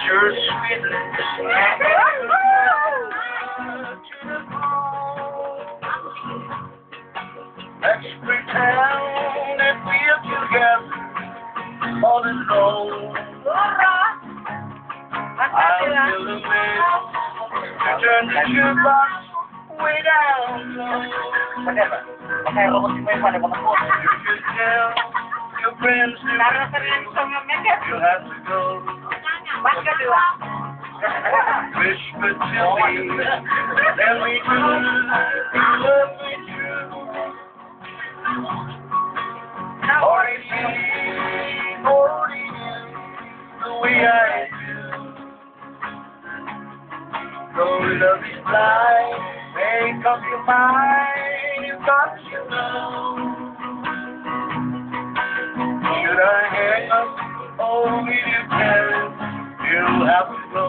your sweetness to the bone. Let's pretend that we are together all alone. I'll feel the wind to turn the jukebox way down low. You can tell your friends you have to go. Whisper to me, tell me true, you love me true. Holding you the way I do. Though love is blind, make up your mind, you got to know. Should I hang up, or will you tell? You'll have to go.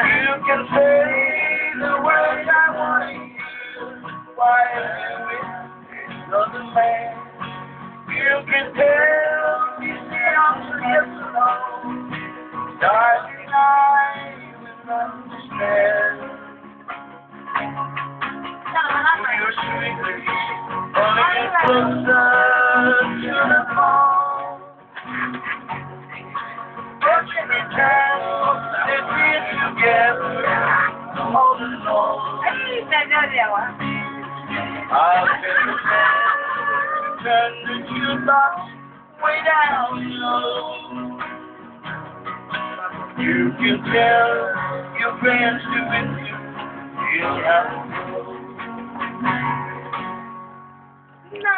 You can say the words I want to hear while you're the man. You can tell me the answer yes or no. Darling, I will understand. Your sweetness, only closer to the phone. Watching me turn, and we're together, all alone. I'll get the man to turn the jukebox way down low. You can tell your friends to it too. You'll have to go. No.